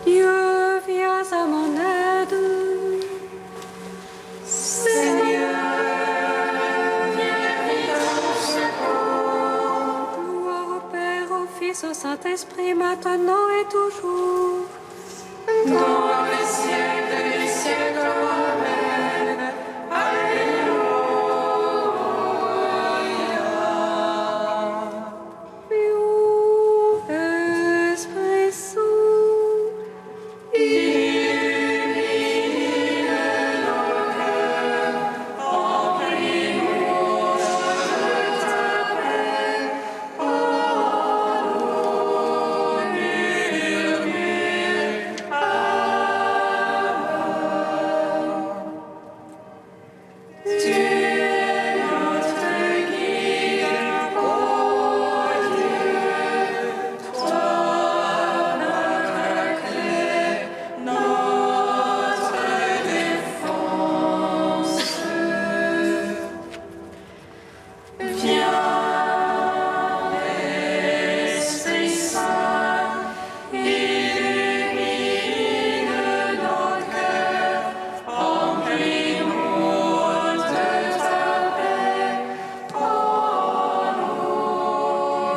Dieu, viens à mon aide. Seigneur, viens vite à mon secours. Gloire au Père, au Fils, au Saint-Esprit, maintenant et toujours. Dans les siècles des siècles, Amen. Alléluia. Vive Esprit Saint, illumine nos cœurs, remplis-nous de ta paix. Oh, murmure, Tu es notre guide, ô Dieu, toi notre clé, notre défense. Viens, Esprit Saint, illumine nos cœurs, remplis-nous de ta paix. Oh,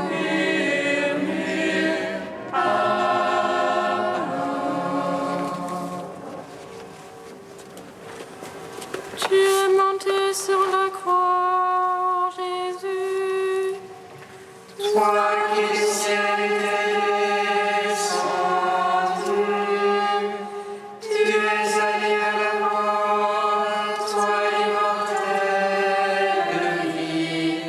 murmure, Tu es monté sur la croix, Jésus. Toi qui du ciel es descendu, tu es allé à la mort, toi l'immortelle vie.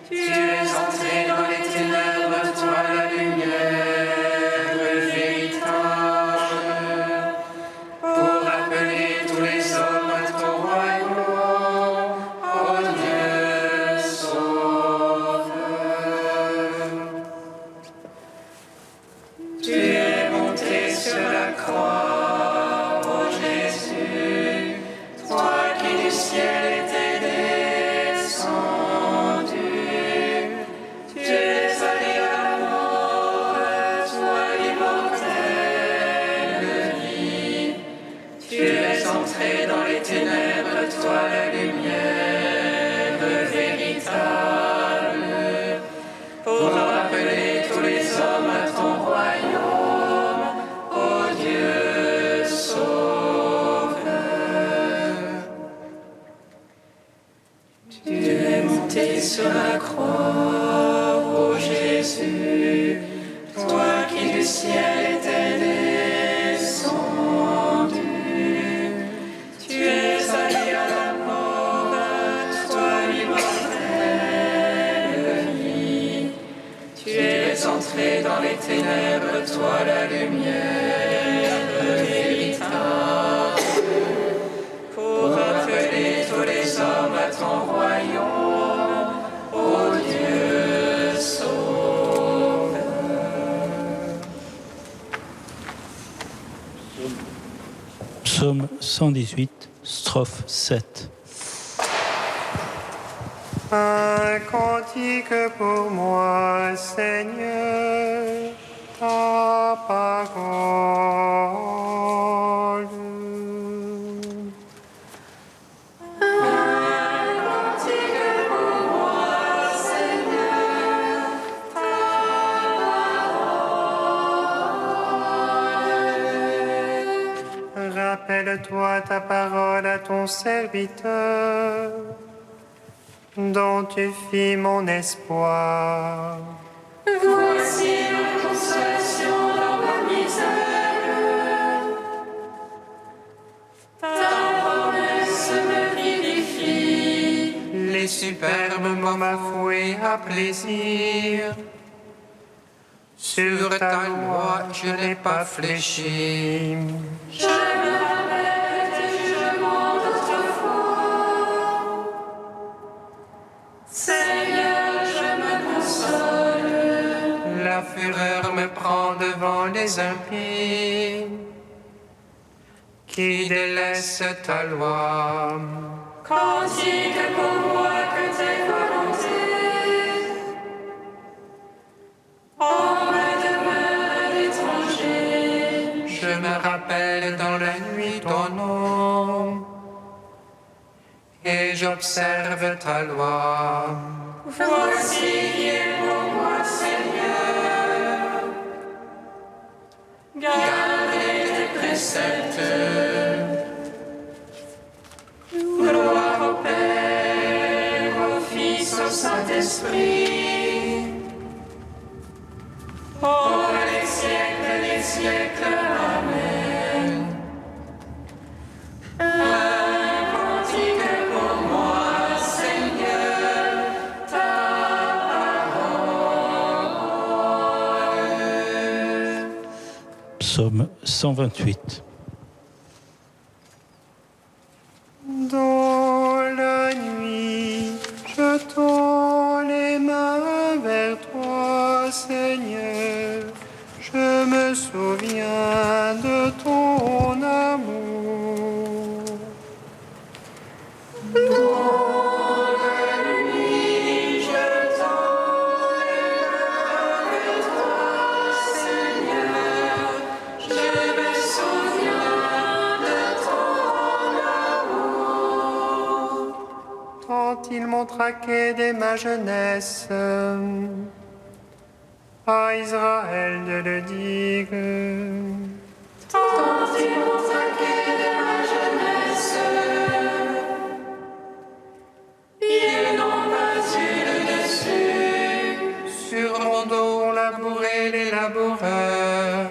Tu es entré dans les ténèbres, toi la lumière véritable, pour appeler tous les hommes à ton royaume, ô Dieu sauveur. Tu es monté sur la croix, ô Jésus, toi qui du ciel étais descendu. Tu es allé à la mort, toi l'immortelle vie. Tu es entré dans les ténèbres, toi la lumière véritable, pour rappeler tous les hommes à ton royaume, ô Dieu sauveur. Tu es monté sur la croix, ô Jésus, toi qui du ciel étais descendu. Tu es allé à la mort, toi l'immortelle vie. Tu es entré dans les ténèbres, toi la lumière véritable, pour rappeler tous les hommes à ton royaume, ô Dieu sauveur. Psaume 118, strophe 7. Un cantique pour moi, Seigneur, ta parole. Rappelle-toi ta parole à ton serviteur, dont tu fis mon espoir. Voici la consolation dans ma misère. Ta promesse me vivifie. Les superbes m'ont bafoué à plaisir. Sur ta loi, je n'ai pas fléchi. Je me rappelle tes jugements d'autrefois. Seigneur, je me console. La fureur me prend devant les impies, qui délaissent ta loi. Cantique pour moi que tes volontés. révèle dans la nuit ton nom, et j'observe ta loi. Voici qui est pour moi, Seigneur. Gardez tes préceptes. Gloire au Père, au Fils, au Saint-Esprit. Pour les siècles des siècles. Amen. Un cantique pour moi, Seigneur, ta parole. Psaume 128. Dans la nuit, je tends les mains vers toi, Seigneur. Je me souviens de ton amour. Dans la nuit, je tends les mains vers toi, Seigneur. Je me souviens de ton amour. Tant ils m'ont traqué dès ma jeunesse, à Israël de le dire. Tant ils m'ont traqué de ma jeunesse, ils n'ont pas eu le dessus. Sur mon dos ont labouré les laboureurs,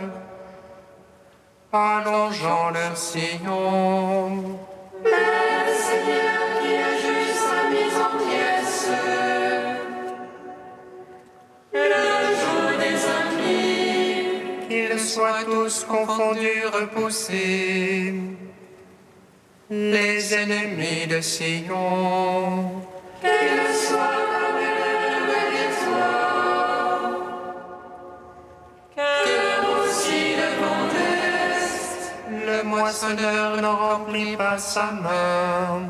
allongeant leurs sillons. Mais le Seigneur qui ajuste sa mise en pièces, le jour des impies, Qu'ils soient tous confondus, repoussés, les ennemis de Sion. qu'ils soient comme l'herbe des toits, que aussi le vent d'Est. Le moissonneur n'en remplit pas sa main,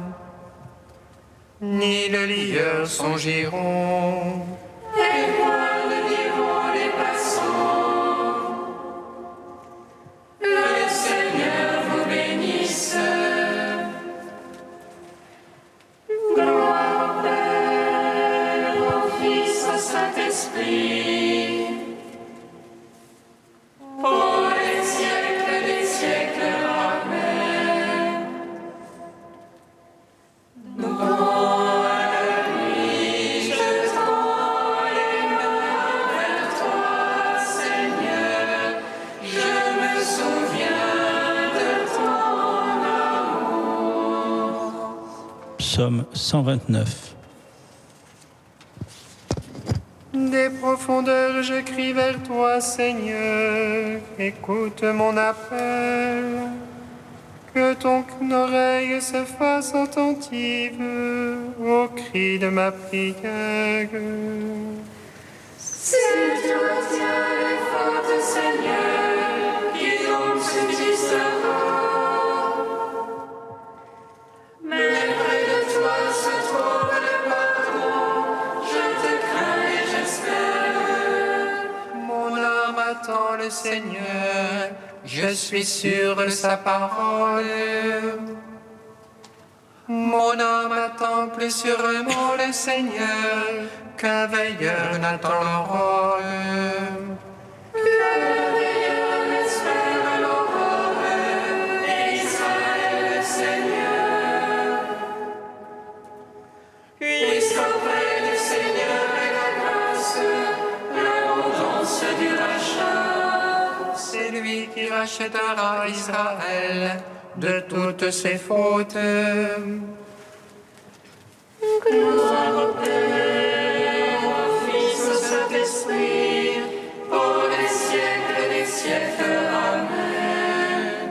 ni le lieur son giron. Et moi le diront les passants, le Seigneur vous bénisse. Gloire au Père, au Fils, au Saint-Esprit, pour les siècles des siècles. Amen. Dans la nuit, je tends les mains vers toi, Seigneur. Je me souviens de ton amour. Psaume 129. Des profondeurs, je crie vers toi, Seigneur. Écoute mon appel. Que ton oreille se fasse attentive au cri de ma prière. Si tu retiens les fautes, Seigneur, qui donc subsistera? Mais près de toi se trouve le pardon. Je te crains et j'espère. Mon âme attend le Seigneur. Je suis sûr de sa parole. Mon âme attend plus sûrement le Seigneur qu'un veilleur n'attend l'aurore. Le veilleur espère l'aurore et Israël le Seigneur. Puisqu'auprès du Seigneur est la grâce, l'abondance du rachat. C'est lui qui rachètera Israël de toutes ses fautes. Gloire au Père, au Fils, au Saint-Esprit, pour les siècles des siècles. Amen.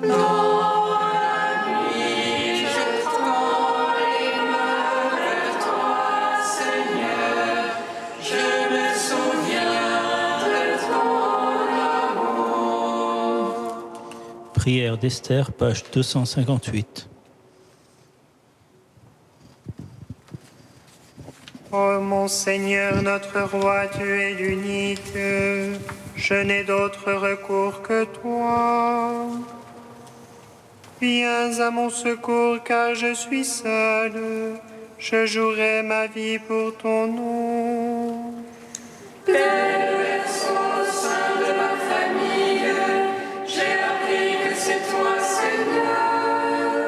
Dans la nuit, je tends les mains vers toi, Seigneur. Je me souviens de ton amour. Prière d'Esther, page 258. Ô mon Seigneur, notre roi, tu es l'unique. je n'ai d'autre recours que toi. Viens à mon secours car je suis seul, je jouerai ma vie pour ton nom. Père berceau au sein de ma famille, j'ai appris que c'est toi, Seigneur,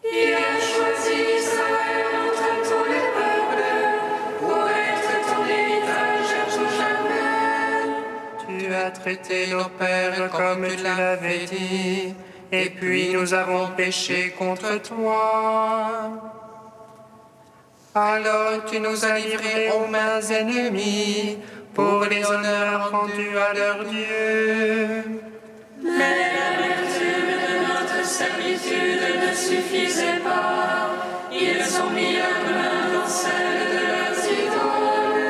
qui as choisi Israël entre tous les peuples pour être ton héritage à tout jamais. Tu as traité nos pères comme tu l'avais dit, et puis nous avons péché contre toi. Alors tu nous as livrés aux mains ennemies pour les honneurs rendus à leur Dieu. Mais l'amertume de notre servitude ne suffisait pas. Ils ont mis leurs mains dans celles de leurs idoles,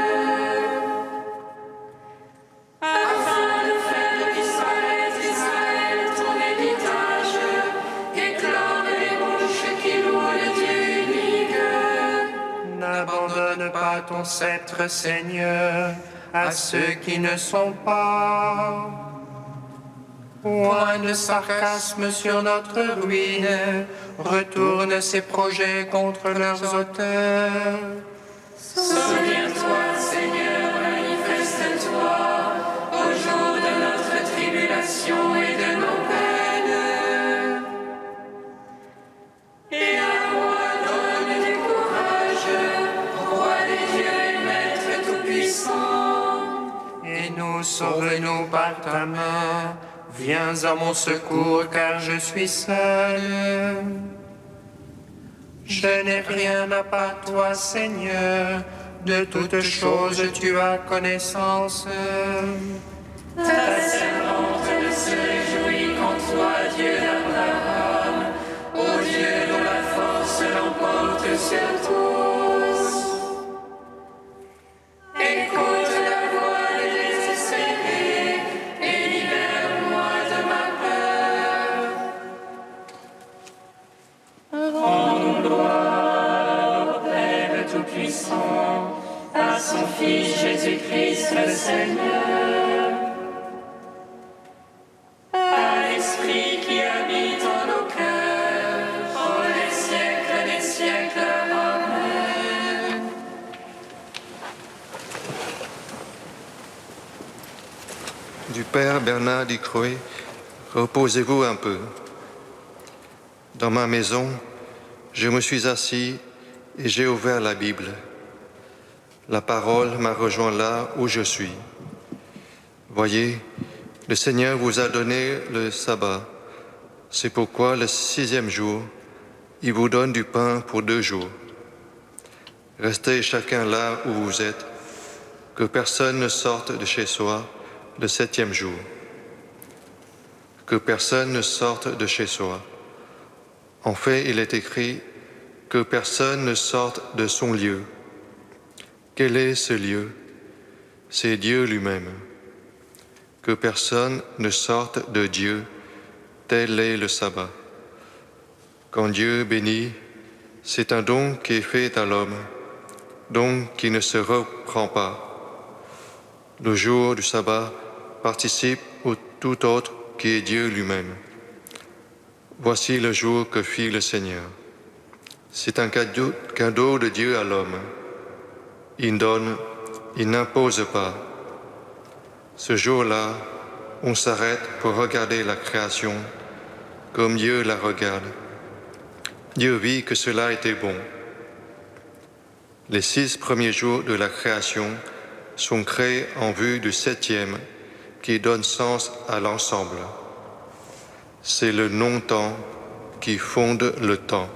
afin de faire d'Israël ton héritage, et clore les bouches qui louent le Dieu unique. N'abandonne pas ton sceptre, Seigneur, à ceux qui ne sont pas. Point de sarcasme sur notre ruine, retourne ses projets contre leurs auteurs. Souviens-toi, Seigneur, manifeste-toi au jour de notre tribulation et de nos peines. Et à moi donne du courage, roi des dieux et maître tout-puissant. Et nous sauve-nous par ta main, viens à mon secours car je suis seul. Je n'ai rien à part toi, Seigneur, de toutes choses tu as connaissance. Ta servante ne se réjouit qu'en toi, Dieu d'Abraham, ô Dieu dont la force l'emporte sur tous. Écoute la voix des désespérés et libère-moi de ma peur. Rendons gloire au Père Tout-Puissant, à son Fils Jésus-Christ le Seigneur, à l'Esprit qui habite en nos cœurs, pour les siècles des siècles. Amen. Du Père Bernard Ducroix, reposez-vous un peu. Dans ma maison, je me suis assis et j'ai ouvert la Bible. La parole m'a rejoint là où je suis. Voyez, le Seigneur vous a donné le sabbat. C'est pourquoi le 6e jour, il vous donne du pain pour 2 jours. Restez chacun là où vous êtes, que personne ne sorte de chez soi le 7e jour. Que personne ne sorte de chez soi. En fait, il est écrit que personne ne sorte de son lieu. Quel est ce lieu? C'est Dieu lui-même. Que personne ne sorte de Dieu, tel est le sabbat. Quand Dieu bénit, c'est un don qui est fait à l'homme, don qui ne se reprend pas. Le jour du sabbat participe au tout autre qui est Dieu lui-même. Voici le jour que fit le Seigneur. C'est un cadeau de Dieu à l'homme. Il donne, il n'impose pas. Ce jour-là, on s'arrête pour regarder la création comme Dieu la regarde. Dieu vit que cela était bon. Les 6 premiers jours de la création sont créés en vue du 7e qui donne sens à l'ensemble. C'est le non-temps qui fonde le temps.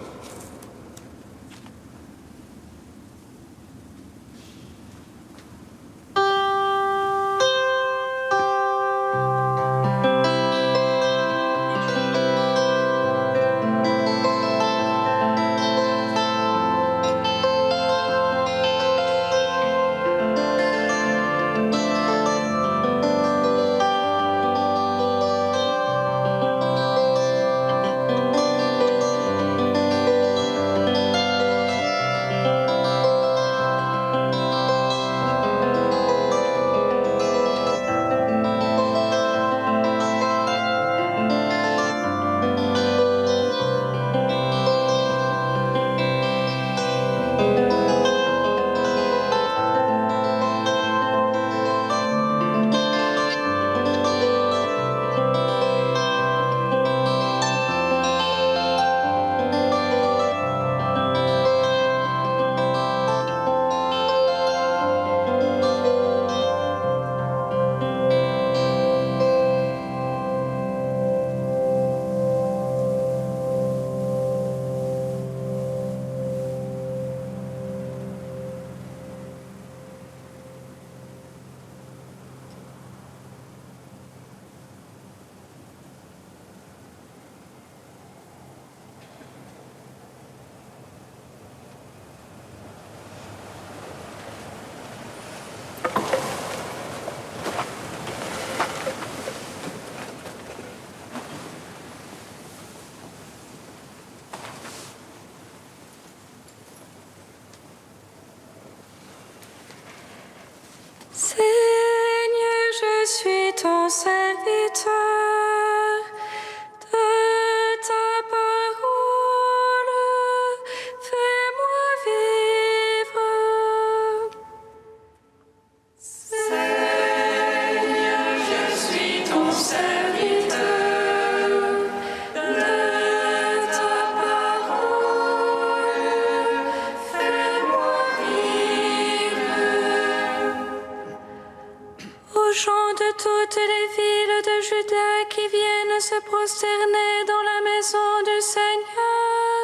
toutes les villes de Juda qui viennent se prosterner dans la maison du Seigneur.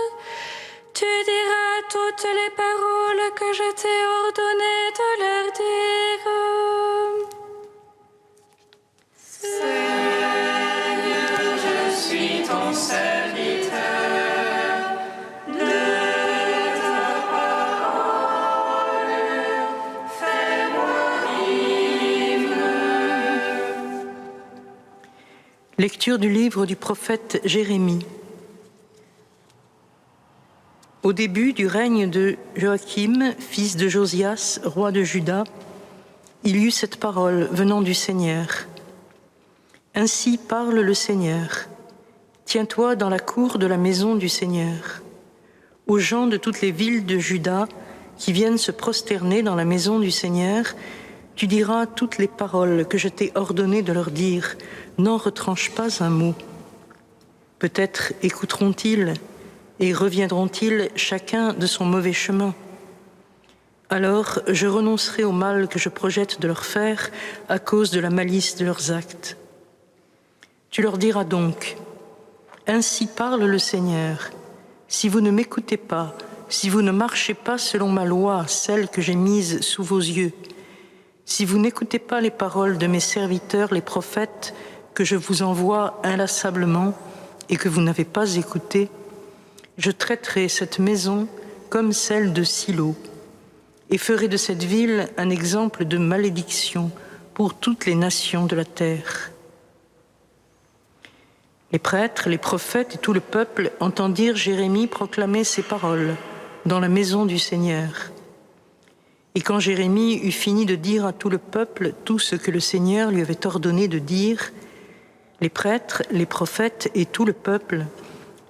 Tu diras toutes les paroles que je t'ai ordonné de leur dire. Seigneur, je suis ton serviteur. De ta parole, fais-moi vivre. Lecture du livre du prophète Jérémie. Au début du règne de Joachim, fils de Josias, roi de Juda, il y eut cette parole venant du Seigneur. Ainsi parle le Seigneur. Tiens-toi dans la cour de la maison du Seigneur. Aux gens de toutes les villes de Juda qui viennent se prosterner dans la maison du Seigneur, tu diras toutes les paroles que je t'ai ordonné de leur dire. N'en retranche pas un mot. Peut-être écouteront-ils et reviendront-ils chacun de son mauvais chemin. Alors je renoncerai au mal que je projette de leur faire à cause de la malice de leurs actes. Tu leur diras donc, ainsi parle le Seigneur, si vous ne m'écoutez pas, si vous ne marchez pas selon ma loi, celle que j'ai mise sous vos yeux, si vous n'écoutez pas les paroles de mes serviteurs, les prophètes, que je vous envoie inlassablement et que vous n'avez pas écoutés, je traiterai cette maison comme celle de Silo et ferai de cette ville un exemple de malédiction pour toutes les nations de la terre. Les prêtres, les prophètes et tout le peuple entendirent Jérémie proclamer ces paroles dans la maison du Seigneur. Et quand Jérémie eut fini de dire à tout le peuple tout ce que le Seigneur lui avait ordonné de dire, les prêtres, les prophètes et tout le peuple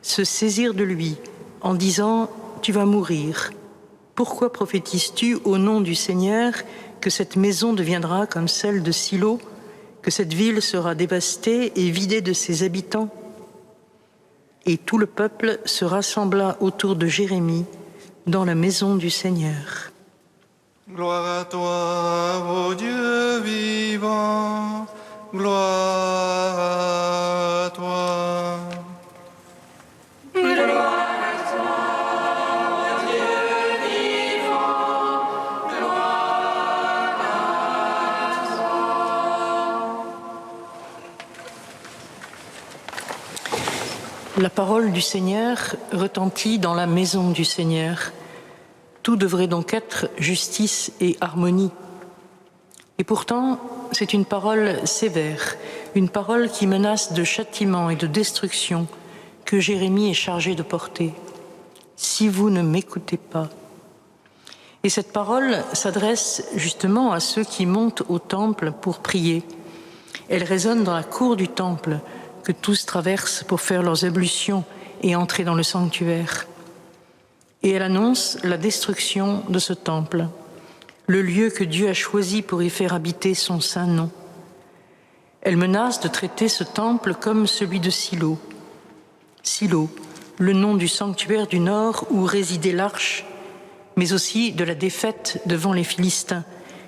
se saisirent de lui en disant « Tu vas mourir. Pourquoi prophétises-tu au nom du Seigneur que cette maison deviendra comme celle de Silo, que cette ville sera dévastée et vidée de ses habitants ?» Et tout le peuple se rassembla autour de Jérémie dans la maison du Seigneur. Gloire à toi, ô Dieu vivant, gloire à toi. La parole du Seigneur retentit dans la maison du Seigneur. Tout devrait donc être justice et harmonie. Et pourtant, c'est une parole sévère, une parole qui menace de châtiment et de destruction que Jérémie est chargé de porter. Si vous ne m'écoutez pas. Et cette parole s'adresse justement à ceux qui montent au temple pour prier. Elle résonne dans la cour du temple que tous traversent pour faire leurs ablutions et entrer dans le sanctuaire. Et elle annonce la destruction de ce temple, le lieu que Dieu a choisi pour y faire habiter son saint nom. Elle menace de traiter ce temple comme celui de Silo. Silo, le nom du sanctuaire du nord où résidait l'arche, mais aussi de la défaite devant les Philistins,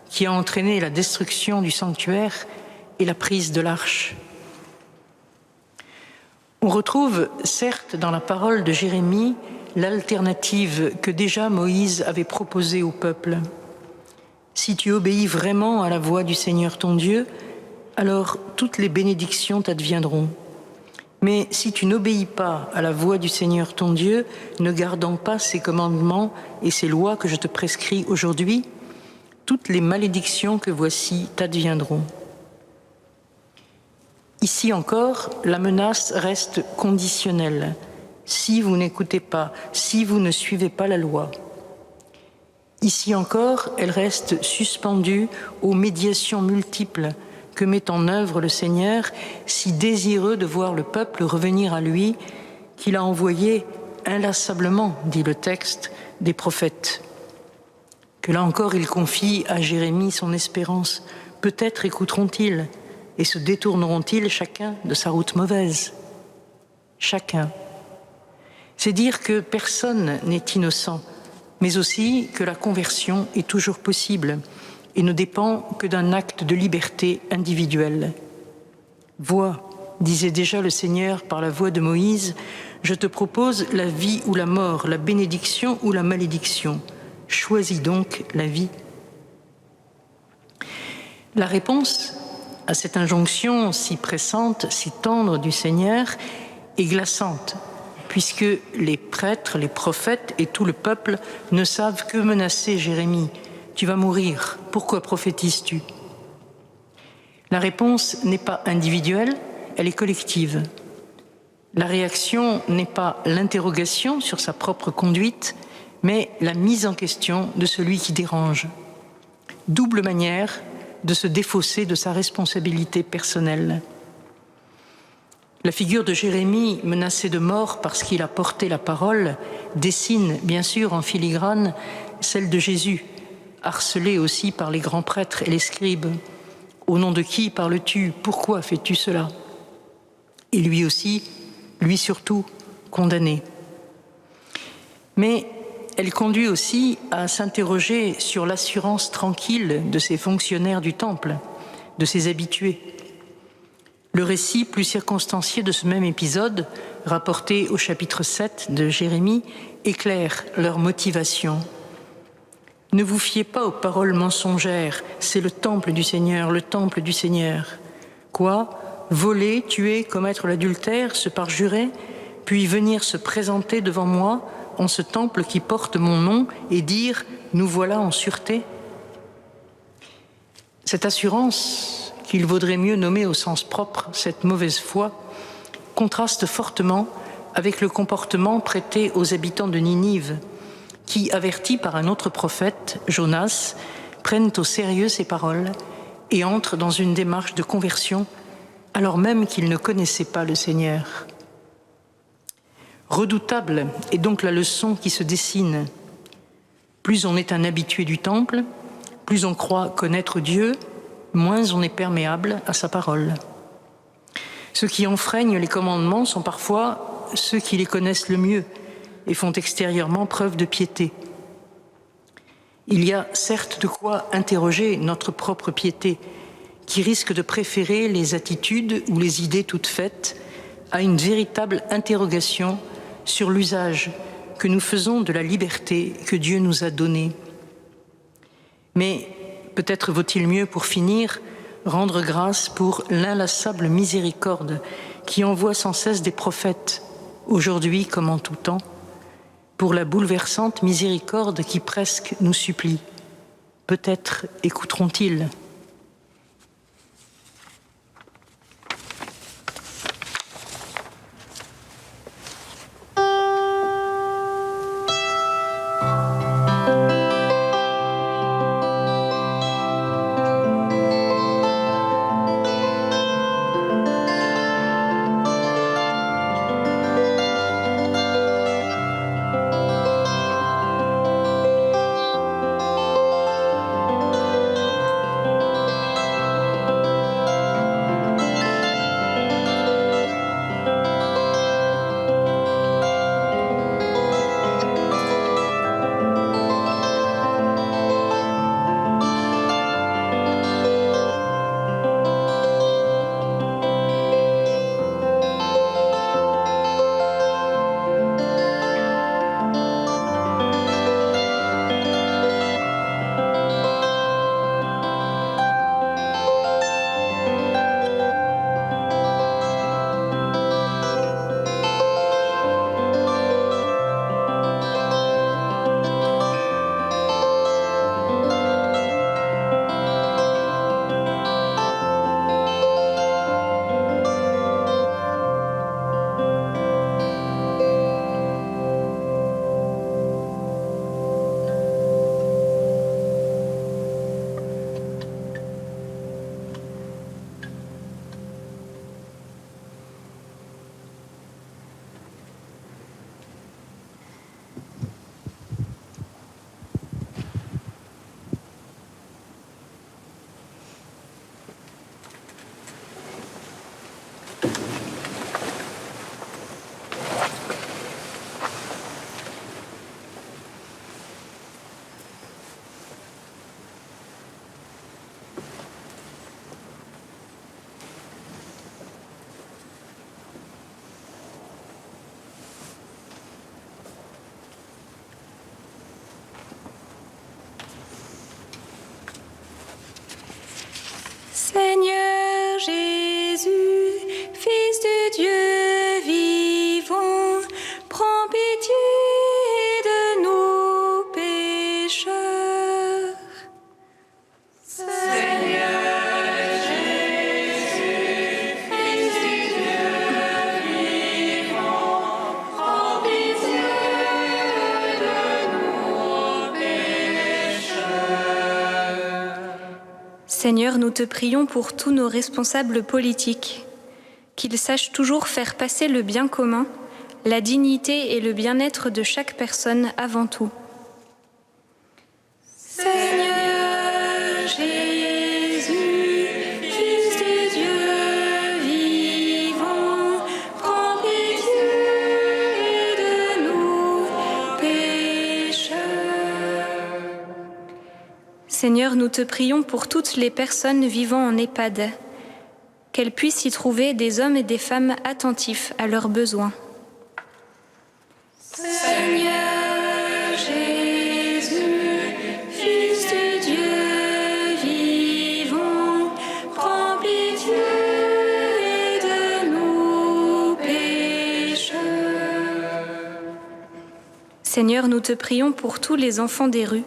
qui a entraîné la destruction du sanctuaire et la prise de l'arche. On retrouve, certes, dans la parole de Jérémie, l'alternative que déjà Moïse avait proposée au peuple. Si tu obéis vraiment à la voix du Seigneur ton Dieu, alors toutes les bénédictions t'adviendront. Mais si tu n'obéis pas à la voix du Seigneur ton Dieu, ne gardant pas ses commandements et ses lois que je te prescris aujourd'hui, toutes les malédictions que voici t'adviendront. Ici encore, la menace reste conditionnelle. Si vous n'écoutez pas, si vous ne suivez pas la loi. Ici encore, elle reste suspendue aux médiations multiples que met en œuvre le Seigneur, si désireux de voir le peuple revenir à lui, qu'il a envoyé inlassablement, dit le texte, des prophètes. Que là encore, il confie à Jérémie son espérance. Peut-être écouteront-ils et se détourneront-ils chacun de sa route mauvaise. Chacun. C'est dire que personne n'est innocent, mais aussi que la conversion est toujours possible, et ne dépend que d'un acte de liberté individuelle. Vois, disait déjà le Seigneur par la voix de Moïse, je te propose la vie ou la mort, la bénédiction ou la malédiction. Choisis donc la vie. La réponse à cette injonction si pressante, si tendre du Seigneur est glaçante, puisque les prêtres, les prophètes et tout le peuple ne savent que menacer Jérémie. Tu vas mourir, pourquoi prophétises-tu? La réponse n'est pas individuelle, elle est collective. La réaction n'est pas l'interrogation sur sa propre conduite, mais la mise en question de celui qui dérange. Double manière de se défausser de sa responsabilité personnelle. La figure de Jérémie, menacé de mort parce qu'il a porté la parole, dessine bien sûr en filigrane celle de Jésus, harcelé aussi par les grands prêtres et les scribes. Au nom de qui parles-tu? Pourquoi fais-tu cela? Et lui aussi, lui surtout, condamné. Mais elle conduit aussi à s'interroger sur l'assurance tranquille de ces fonctionnaires du temple, de ses habitués. Le récit plus circonstancié de ce même épisode, rapporté au chapitre 7 de Jérémie, éclaire leur motivation. Ne vous fiez pas aux paroles mensongères, c'est le temple du Seigneur, le temple du Seigneur. Quoi? Voler, tuer, commettre l'adultère, se parjurer, puis venir se présenter devant moi en ce temple qui porte mon nom et dire « nous voilà en sûreté ». Cette assurance, qu'il vaudrait mieux nommer au sens propre cette mauvaise foi, contraste fortement avec le comportement prêté aux habitants de Ninive, qui, avertis par un autre prophète, Jonas, prennent au sérieux ces paroles et entrent dans une démarche de conversion, alors même qu'ils ne connaissaient pas le Seigneur. Redoutable est donc la leçon qui se dessine. Plus on est un habitué du temple, plus on croit connaître Dieu, moins on est perméable à sa parole. Ceux qui enfreignent les commandements sont parfois ceux qui les connaissent le mieux et font extérieurement preuve de piété. Il y a certes de quoi interroger notre propre piété, qui risque de préférer les attitudes ou les idées toutes faites à une véritable interrogation sur l'usage que nous faisons de la liberté que Dieu nous a donnée. Mais peut-être vaut-il mieux, pour finir, rendre grâce pour l'inlassable miséricorde qui envoie sans cesse des prophètes, aujourd'hui comme en tout temps, pour la bouleversante miséricorde qui presque nous supplie. Peut-être écouteront-ils. Seigneur, nous te prions pour tous nos responsables politiques, qu'ils sachent toujours faire passer le bien commun, la dignité et le bien-être de chaque personne avant tout. Seigneur Jésus, Fils de Dieu vivant, prends pitié de nous pécheurs. Seigneur, nous te prions pour toutes les personnes vivant en EHPAD, qu'elles puissent y trouver des hommes et des femmes attentifs à leurs besoins. Seigneur Jésus, Fils de Dieu vivant, prends pitié de nous pécheurs. Seigneur, nous te prions pour tous les enfants des rues,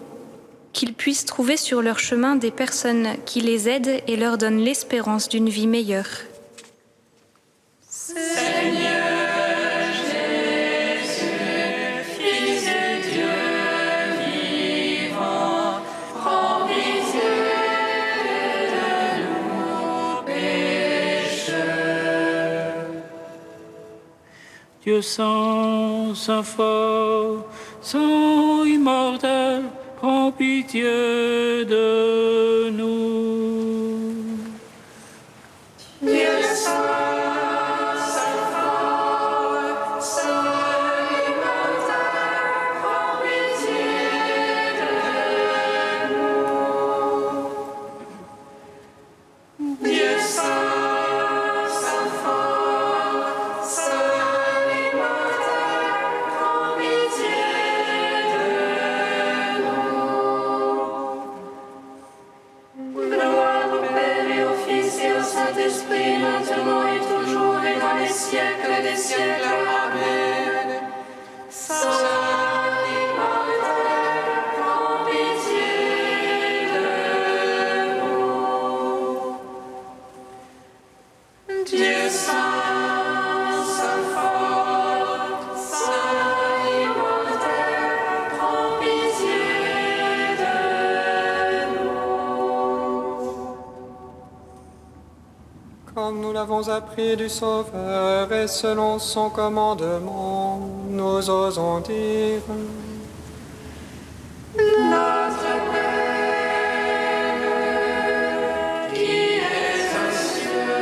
qu'ils puissent trouver sur leur chemin des personnes qui les aident et leur donnent l'espérance d'une vie meilleure. Seigneur Jésus, Fils de Dieu vivant, prends pitié de nous pécheurs. Dieu saint, saint fort, saint immortel, prends pitié de nous. Dieu saint, saint fort, saint immortel, prends pitié de nous. Dieu saint, saint fort, saint immortel, prends pitié de nous. Gloire au Père et au Fils et au Saint-Esprit, maintenant et toujours et dans les siècles des siècles. Amen. Saint immortel, prends pitié de nous. Dieu saint, saint fort, saint immortel, prends pitié de nous. Comme nous l'avons appris du Sauveur et selon son commandement, nous osons dire Notre Père, qui es aux cieux,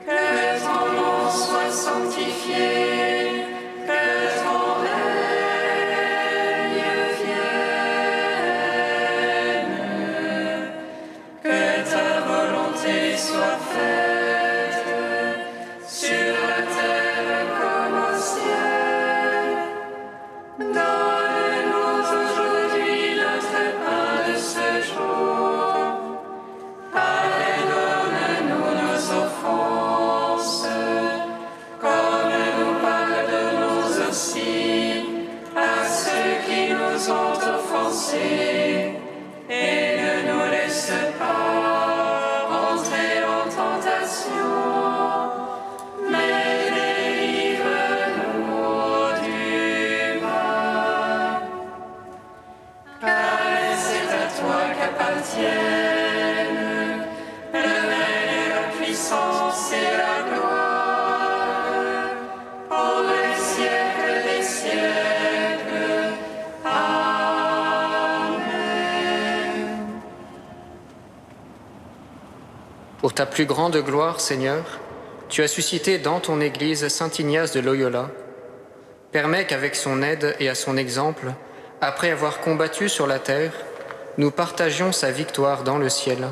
que ton nom soit sanctifié, que ton règne vienne, que ta volonté soit faite sur la terre comme au ciel. Donne-nous aujourd'hui notre pain de ce jour. Pardonne-nous nos offenses, comme nous pardonnons aussi à ceux qui nous ont offensés. Et ne nous laisse pas entrer en tentation, mais délivre-nous du mal. Car c'est à toi qu'appartiennent le règne, la puissance et la gloire pour les siècles des siècles. Amen. Pour ta plus grande gloire, Seigneur, tu as suscité dans ton Église Saint Ignace de Loyola. Permets qu'avec son aide et à son exemple, après avoir combattu sur la terre, nous partagions sa victoire dans le ciel.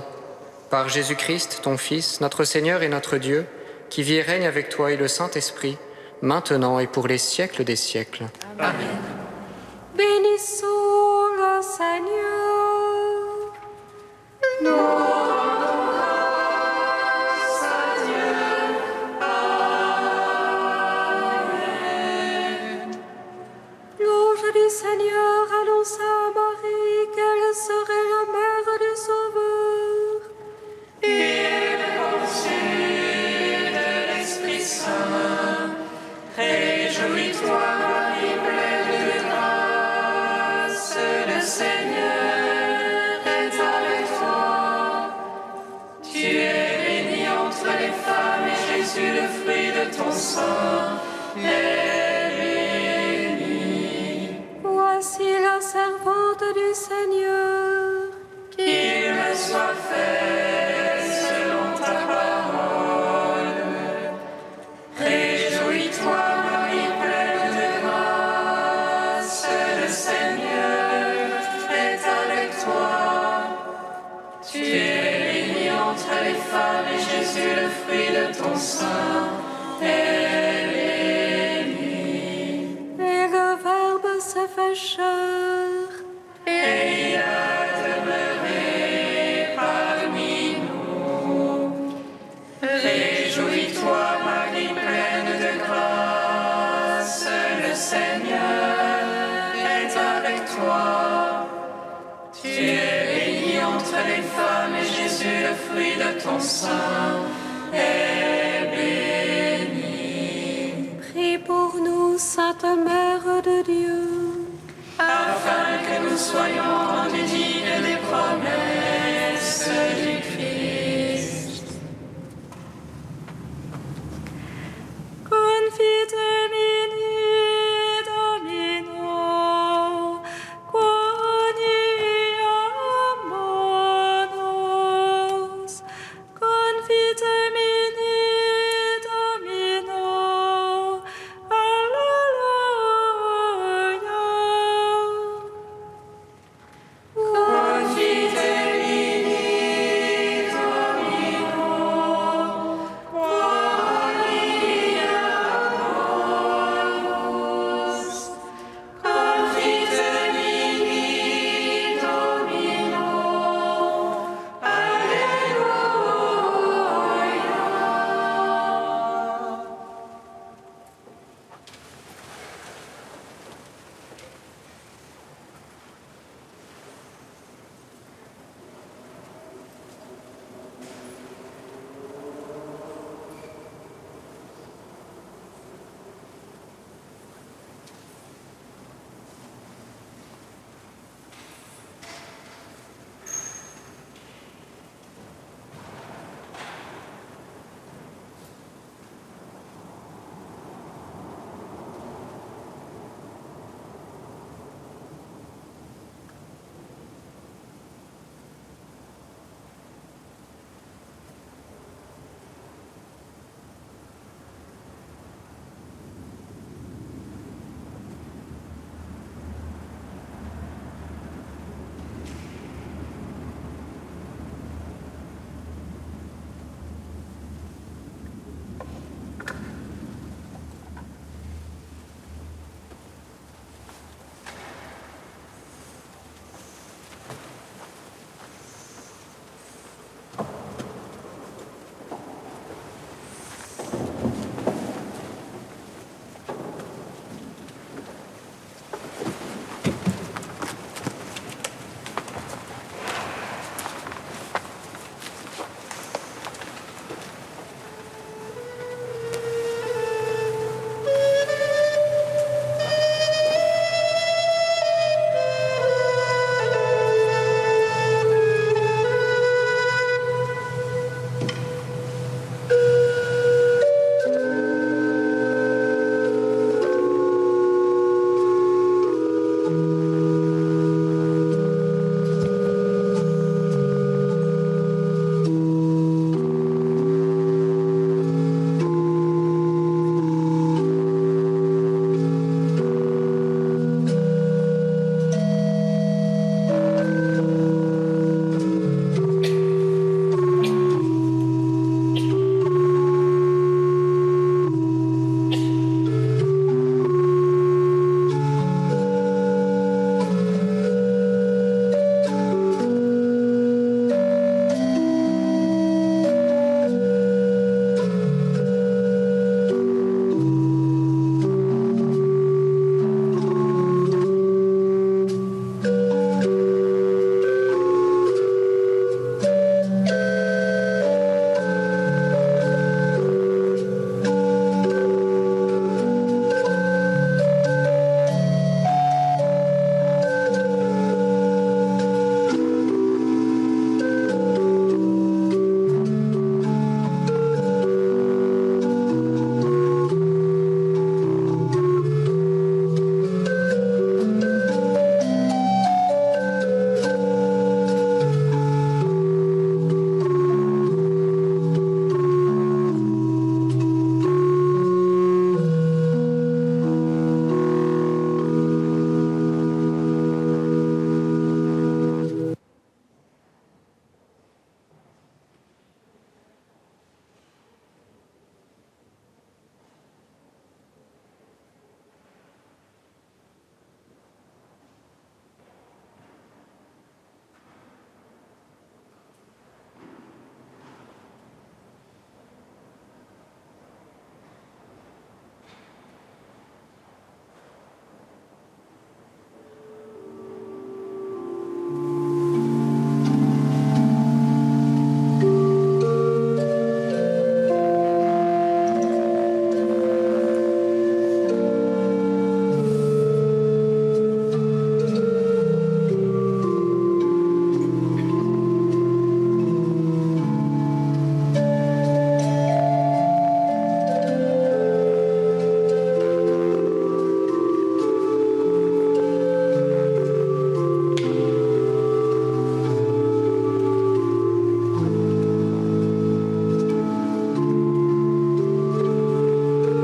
Par Jésus-Christ, ton Fils, notre Seigneur et notre Dieu, qui vit et règne avec toi et le Saint-Esprit, maintenant et pour les siècles des siècles. Amen. Bénissons le Seigneur. Nous rendons grâce à Dieu. Amen. L'ange du Seigneur annonça à Marie qu'elle serait la mère du Sauveur. Et elle conçut de l'Esprit Saint. Réjouis-toi, Marie, pleine de grâce, le Seigneur est avec toi. de ton sein est bénie. Voici la servante du Seigneur, qu'il me soit fait selon ta parole. Réjouis-toi, Marie pleine de grâce, le Seigneur est avec toi. Tu es bénie entre les femmes et Jésus, le fruit de ton sein, est béni. Et le Verbe s'est fait chair, et il a demeuré parmi nous. Réjouis-toi, Marie pleine de grâce, le Seigneur est avec toi. Tu es bénie entre les femmes et Jésus, le fruit de ton sein, est béni. Prie pour nous, Sainte Mère de Dieu, afin que nous soyons rendus dignes des promesses